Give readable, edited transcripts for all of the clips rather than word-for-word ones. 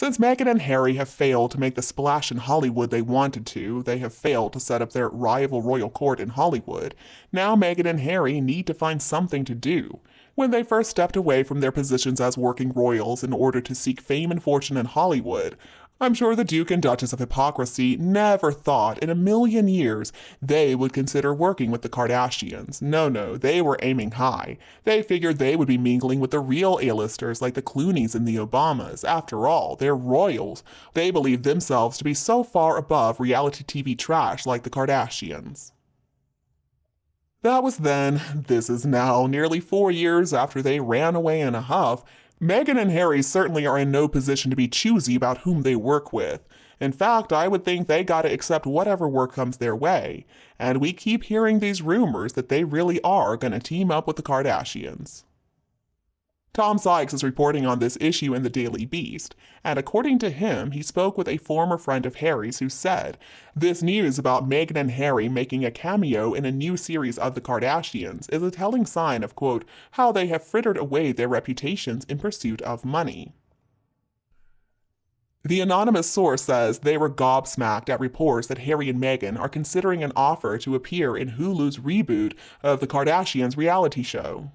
Since Meghan and Harry have failed to make the splash in Hollywood they wanted to, they have failed to set up their rival royal court in Hollywood, now Meghan and Harry need to find something to do. When they first stepped away from their positions as working royals in order to seek fame and fortune in Hollywood, I'm sure the Duke and Duchess of Hypocrisy never thought in a million years they would consider working with the Kardashians. No, they were aiming high. They figured they would be mingling with the real A-listers like the Clooneys and the Obamas. After all, they're royals. They believe themselves to be so far above reality TV trash like the Kardashians. That was then. This is now, nearly 4 years after they ran away in a huff. Meghan and Harry certainly are in no position to be choosy about whom they work with. In fact, I would think they gotta accept whatever work comes their way. And we keep hearing these rumors that they really are gonna team up with the Kardashians. Tom Sykes is reporting on this issue in the Daily Beast, and according to him, he spoke with a former friend of Harry's who said, "This news about Meghan and Harry making a cameo in a new series of the Kardashians is a telling sign of, quote, how they have frittered away their reputations in pursuit of money." The anonymous source says they were gobsmacked at reports that Harry and Meghan are considering an offer to appear in Hulu's reboot of the Kardashians reality show.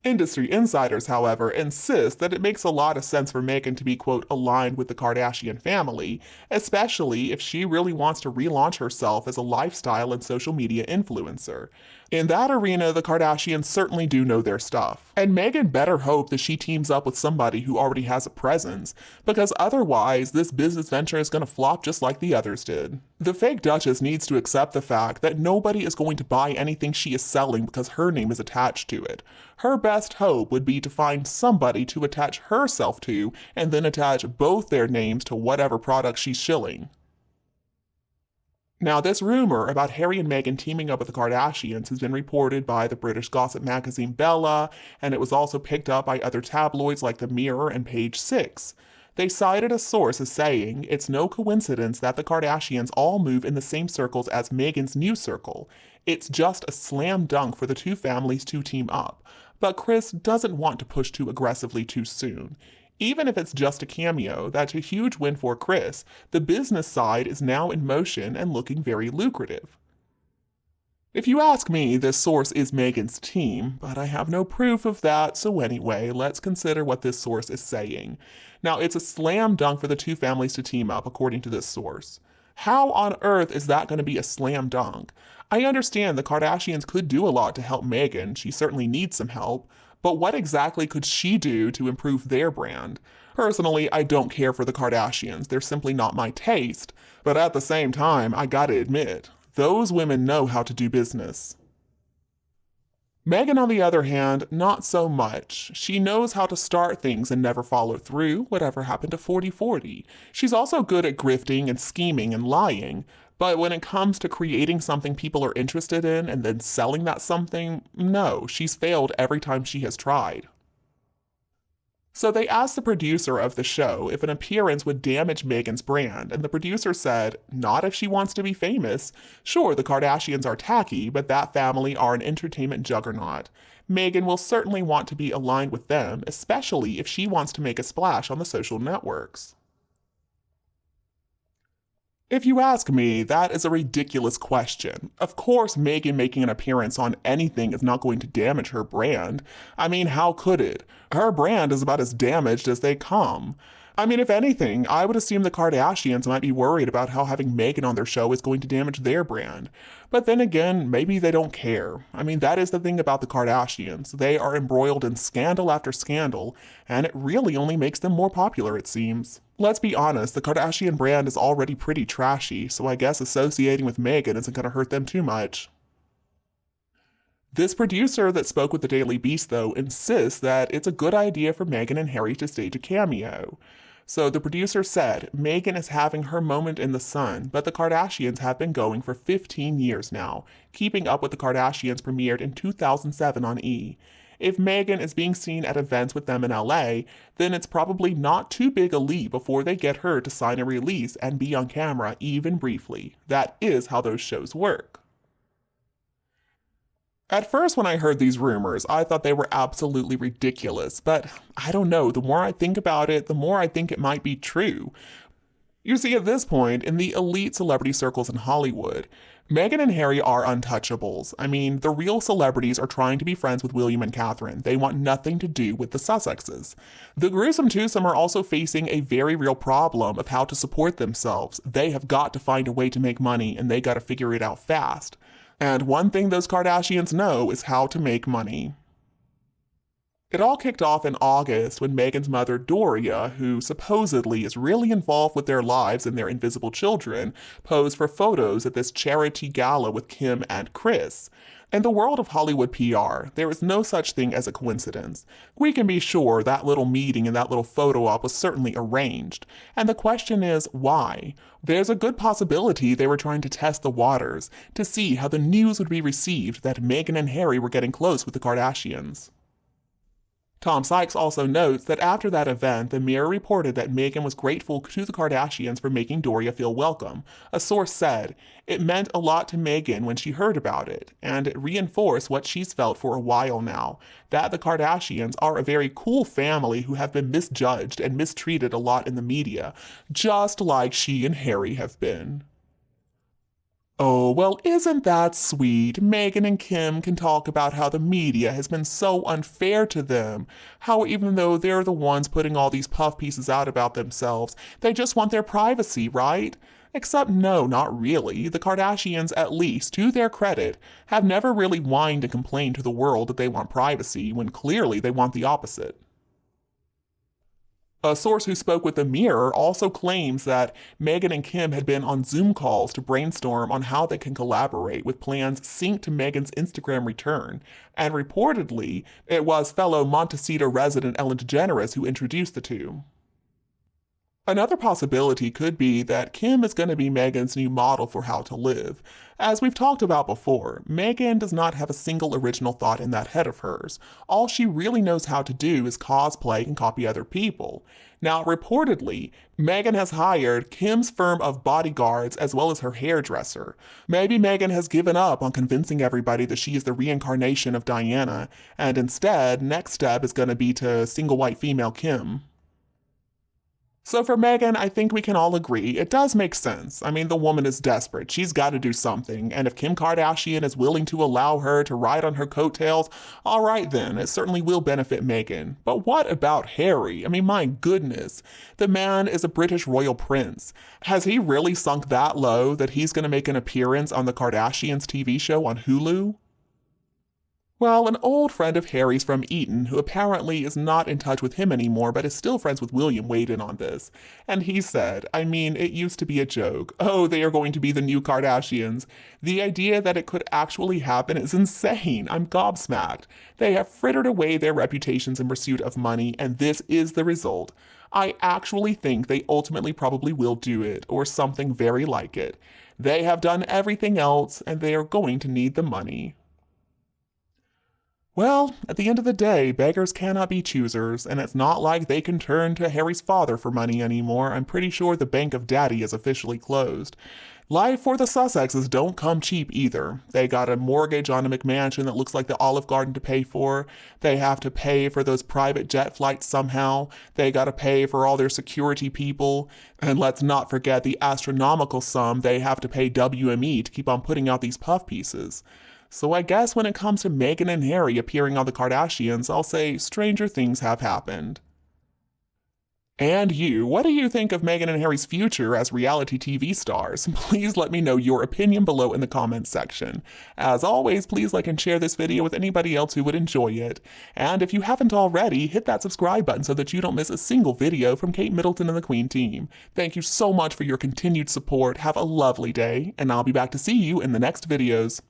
Industry insiders, however, insist that it makes a lot of sense for Meghan to be, quote, aligned with the Kardashian family, especially if she really wants to relaunch herself as a lifestyle and social media influencer. In that arena, the Kardashians certainly do know their stuff. And Meghan better hope that she teams up with somebody who already has a presence, because otherwise this business venture is going to flop just like the others did. The fake Duchess needs to accept the fact that nobody is going to buy anything she is selling because her name is attached to it. Her best hope would be to find somebody to attach herself to and then attach both their names to whatever product she's shilling. Now, this rumor about Harry and Meghan teaming up with the Kardashians has been reported by the British gossip magazine Bella, and it was also picked up by other tabloids like The Mirror and Page Six. They cited a source as saying it's no coincidence that the Kardashians all move in the same circles as Meghan's new circle. It's just a slam dunk for the two families to team up. But Kris doesn't want to push too aggressively too soon. Even if it's just a cameo, that's a huge win for Kris. The business side is now in motion and looking very lucrative. If you ask me, this source is Meghan's team, but I have no proof of that, so anyway, let's consider what this source is saying. Now, it's a slam dunk for the two families to team up, according to this source. How on earth is that going to be a slam dunk? I understand the Kardashians could do a lot to help Meghan, she certainly needs some help, but what exactly could she do to improve their brand? Personally, I don't care for the Kardashians, they're simply not my taste, but at the same time, I gotta admit, those women know how to do business. Meghan, on the other hand, not so much. She knows how to start things and never follow through, whatever happened to 40-40. She's also good at grifting and scheming and lying, but when it comes to creating something people are interested in and then selling that something, no, she's failed every time she has tried. So they asked the producer of the show if an appearance would damage Meghan's brand, and the producer said, not if she wants to be famous. Sure, the Kardashians are tacky, but that family are an entertainment juggernaut. Meghan will certainly want to be aligned with them, especially if she wants to make a splash on the social networks. If you ask me, that is a ridiculous question. Of course, Meghan making an appearance on anything is not going to damage her brand. I mean, how could it? Her brand is about as damaged as they come. I mean, if anything, I would assume the Kardashians might be worried about how having Meghan on their show is going to damage their brand. But then again, maybe they don't care. I mean, that is the thing about the Kardashians. They are embroiled in scandal after scandal, and it really only makes them more popular, it seems. Let's be honest, the Kardashian brand is already pretty trashy, so I guess associating with Meghan isn't going to hurt them too much. This producer that spoke with the Daily Beast, though, insists that it's a good idea for Meghan and Harry to stage a cameo. So the producer said, Meghan is having her moment in the sun, but the Kardashians have been going for 15 years now. Keeping Up with the Kardashians premiered in 2007 on E! If Meghan is being seen at events with them in LA, then it's probably not too big a leap before they get her to sign a release and be on camera even briefly. That is how those shows work. At first, when I heard these rumors, I thought they were absolutely ridiculous, but I don't know, the more I think about it, the more I think it might be true. You see, at this point, in the elite celebrity circles in Hollywood, Meghan and Harry are untouchables. I mean, the real celebrities are trying to be friends with William and Catherine. They want nothing to do with the Sussexes. The gruesome twosome are also facing a very real problem of how to support themselves. They have got to find a way to make money, and they got to figure it out fast. And one thing those Kardashians know is how to make money. It all kicked off in August when Meghan's mother, Doria, who supposedly is really involved with their lives and their invisible children, posed for photos at this charity gala with Kim and Chris. In the world of Hollywood PR, there is no such thing as a coincidence. We can be sure that little meeting and that little photo op was certainly arranged. And the question is, why? There's a good possibility they were trying to test the waters, to see how the news would be received that Meghan and Harry were getting close with the Kardashians. Tom Sykes also notes that after that event, the Mirror reported that Meghan was grateful to the Kardashians for making Doria feel welcome. A source said, "It meant a lot to Meghan when she heard about it, and it reinforced what she's felt for a while now, that the Kardashians are a very cool family who have been misjudged and mistreated a lot in the media, just like she and Harry have been." Oh, well, isn't that sweet? Meghan and Kim can talk about how the media has been so unfair to them. How even though they're the ones putting all these puff pieces out about themselves, they just want their privacy, right? Except no, not really. The Kardashians, at least, to their credit, have never really whined and complained to the world that they want privacy, when clearly they want the opposite. A source who spoke with the Mirror also claims that Meghan and Kim had been on Zoom calls to brainstorm on how they can collaborate with plans synced to Meghan's Instagram return, and reportedly, it was fellow Montecito resident Ellen DeGeneres who introduced the two. Another possibility could be that Kim is going to be Meghan's new model for how to live. As we've talked about before, Meghan does not have a single original thought in that head of hers. All she really knows how to do is cosplay and copy other people. Now, reportedly, Meghan has hired Kim's firm of bodyguards as well as her hairdresser. Maybe Meghan has given up on convincing everybody that she is the reincarnation of Diana, and instead, next step is going to be to single white female Kim. So for Meghan, I think we can all agree, it does make sense. I mean, the woman is desperate. She's got to do something. And if Kim Kardashian is willing to allow her to ride on her coattails, all right then, it certainly will benefit Meghan. But what about Harry? I mean, my goodness. The man is a British royal prince. Has he really sunk that low that he's going to make an appearance on the Kardashians TV show on Hulu? Well, an old friend of Harry's from Eton, who apparently is not in touch with him anymore but is still friends with William, weighed in on this. And he said, I mean, it used to be a joke. Oh, they are going to be the new Kardashians. The idea that it could actually happen is insane. I'm gobsmacked. They have frittered away their reputations in pursuit of money, and this is the result. I actually think they ultimately probably will do it, or something very like it. They have done everything else, and they are going to need the money. Well, at the end of the day, beggars cannot be choosers, and it's not like they can turn to Harry's father for money anymore. I'm pretty sure the Bank of Daddy is officially closed. Life for the Sussexes don't come cheap either. They got a mortgage on a McMansion that looks like the Olive Garden to pay for. They have to pay for those private jet flights somehow. They gotta pay for all their security people. And let's not forget the astronomical sum they have to pay WME to keep on putting out these puff pieces. So I guess when it comes to Meghan and Harry appearing on the Kardashians, I'll say stranger things have happened. And you, what do you think of Meghan and Harry's future as reality TV stars? Please let me know your opinion below in the comments section. As always, please like and share this video with anybody else who would enjoy it. And if you haven't already, hit that subscribe button so that you don't miss a single video from Kate Middleton and the Queen team. Thank you so much for your continued support. Have a lovely day, and I'll be back to see you in the next videos.